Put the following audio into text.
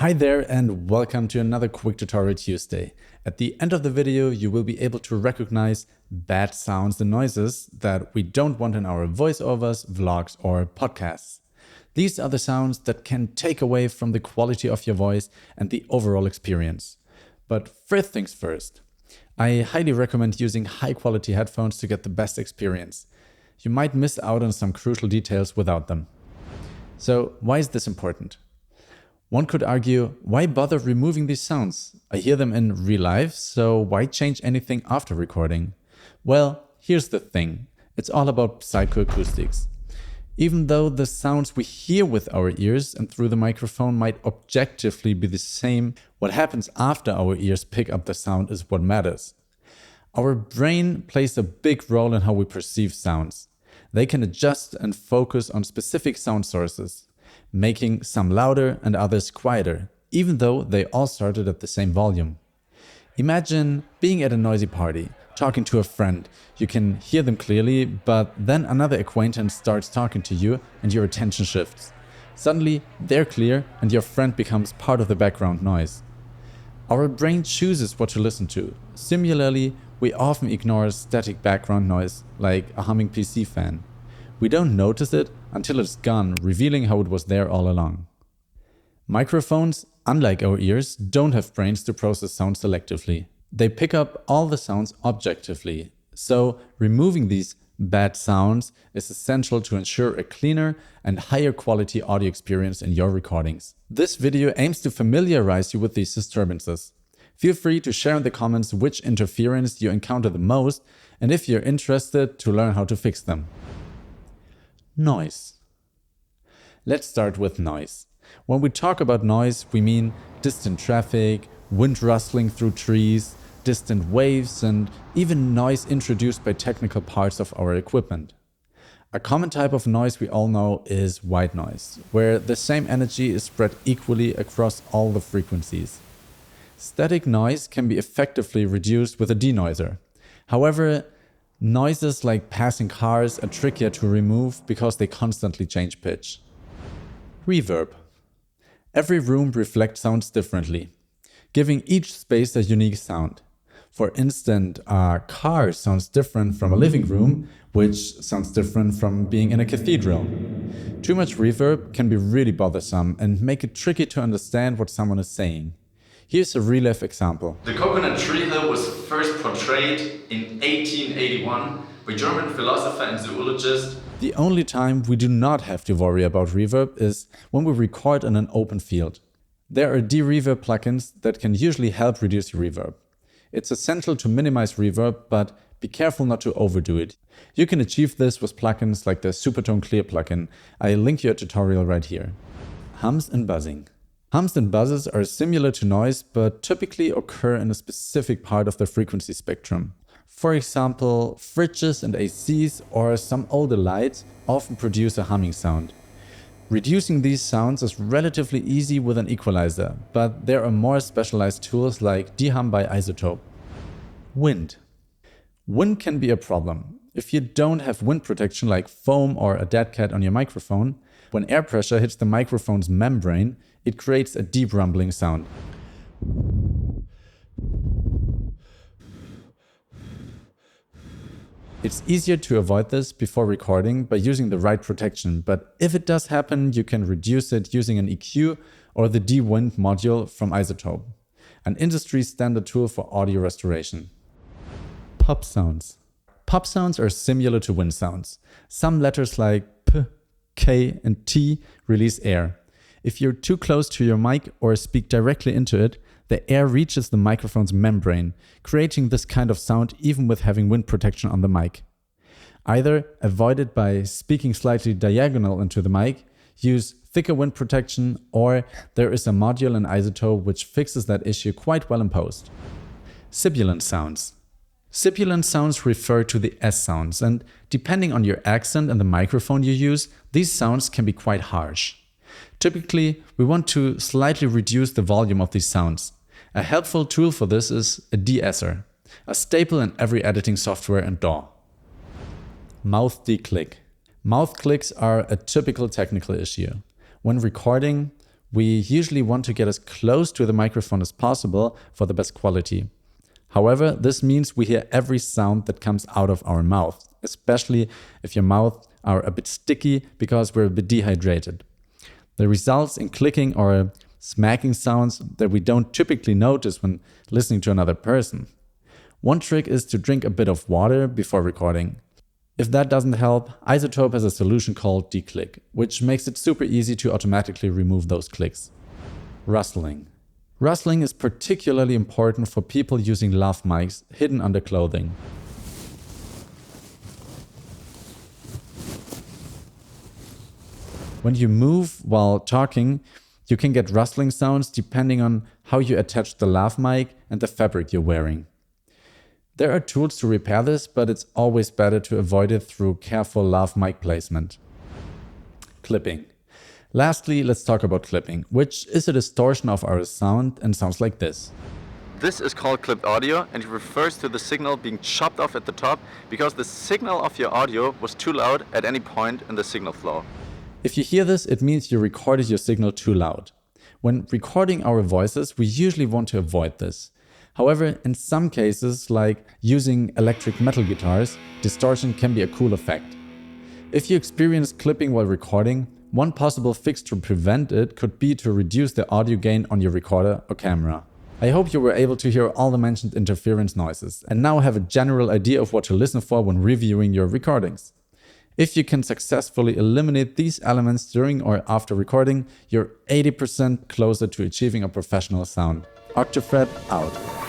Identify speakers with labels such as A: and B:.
A: Hi there and welcome to another quick tutorial Tuesday. At the end of the video, you will be able to recognize bad sounds and noises that we don't want in our voiceovers, vlogs or podcasts. These are the sounds that can take away from the quality of your voice and the overall experience. But first things first, I highly recommend using high quality headphones to get the best experience. You might miss out on some crucial details without them. So why is this important? One could argue, why bother removing these sounds? I hear them in real life, so why change anything after recording? Well, here's the thing. It's all about psychoacoustics. Even though the sounds we hear with our ears and through the microphone might objectively be the same, what happens after our ears pick up the sound is what matters. Our brain plays a big role in how we perceive sounds. They can adjust and focus on specific sound sources, making some louder and others quieter, even though they all started at the same volume. Imagine being at a noisy party, talking to a friend. You can hear them clearly, but then another acquaintance starts talking to you and your attention shifts. Suddenly, they're clear and your friend becomes part of the background noise. Our brain chooses what to listen to. Similarly, we often ignore static background noise, like a humming PC fan. We don't notice it until it's gone, revealing how it was there all along. Microphones, unlike our ears, don't have brains to process sound selectively. They pick up all the sounds objectively. So removing these bad sounds is essential to ensure a cleaner and higher quality audio experience in your recordings. This video aims to familiarize you with these disturbances. Feel free to share in the comments which interference you encounter the most and if you're interested to learn how to fix them. Noise. Let's start with noise. When we talk about noise, we mean distant traffic, wind rustling through trees, distant waves, and even noise introduced by technical parts of our equipment. A common type of noise we all know is white noise, where the same energy is spread equally across all the frequencies. Static noise can be effectively reduced with a denoiser. However, noises like passing cars are trickier to remove because they constantly change pitch. Reverb. Every room reflects sounds differently, giving each space a unique sound. For instance, a car sounds different from a living room, which sounds different from being in a cathedral. Too much reverb can be really bothersome and make it tricky to understand what someone is saying. Here's a real-life example.
B: The coconut tree hill was first portrayed in 1881 by German philosopher and zoologist.
A: The only time we do not have to worry about reverb is when we record in an open field. There are de-reverb plugins that can usually help reduce reverb. It's essential to minimize reverb, but be careful not to overdo it. You can achieve this with plugins like the Supertone Clear plugin. I link your tutorial right here. Hums and buzzing. Hums and buzzes are similar to noise, but typically occur in a specific part of the frequency spectrum. For example, fridges and ACs or some older lights often produce a humming sound. Reducing these sounds is relatively easy with an equalizer, but there are more specialized tools like dehum by isotope. Wind. Wind can be a problem. If you don't have wind protection like foam or a dead cat on your microphone, when air pressure hits the microphone's membrane, it creates a deep rumbling sound. It's easier to avoid this before recording by using the right protection, but if it does happen, you can reduce it using an EQ or the de-wind module from isotope, an industry standard tool for audio restoration. Pop sounds. Pop sounds are similar to wind sounds. Some letters like P, K, and T release air. If you're too close to your mic or speak directly into it, the air reaches the microphone's membrane, creating this kind of sound even with having wind protection on the mic. Either avoid it by speaking slightly diagonal into the mic, use thicker wind protection, or there is a module in isotope which fixes that issue quite well in post. Sibilance sounds. Sibilance sounds refer to the S sounds, and depending on your accent and the microphone you use, these sounds can be quite harsh. Typically, we want to slightly reduce the volume of these sounds. A helpful tool for this is a de-esser, a staple in every editing software and DAW. Mouth declick. Mouth clicks are a typical technical issue. When recording, We usually want to get as close to the microphone as possible for the best quality. However, this means we hear every sound that comes out of our mouth, especially if your mouth are a bit sticky because we're a bit dehydrated. The results in clicking or smacking sounds that we don't typically notice when listening to another person. One trick is to drink a bit of water before recording. If that doesn't help, Isotope has a solution called declick, which makes it super easy to automatically remove those clicks. Rustling. Rustling is particularly important for people using lav mics hidden under clothing. When you move while talking, you can get rustling sounds depending on how you attach the lav mic and the fabric you're wearing. There are tools to repair this, but it's always better to avoid it through careful lav mic placement. Clipping. Lastly, let's talk about clipping, which is a distortion of our sound and sounds like this.
B: This is called clipped audio, and it refers to the signal being chopped off at the top because the signal of your audio was too loud at any point in the signal flow.
A: If you hear this, it means you recorded your signal too loud. When recording our voices, we usually want to avoid this. However, in some cases, like using electric metal guitars, distortion can be a cool effect. If you experience clipping while recording, one possible fix to prevent it could be to reduce the audio gain on your recorder or camera. I hope you were able to hear all the mentioned interference noises and now have a general idea of what to listen for when reviewing your recordings. If you can successfully eliminate these elements during or after recording, you're 80% closer to achieving a professional sound. Oktofred out.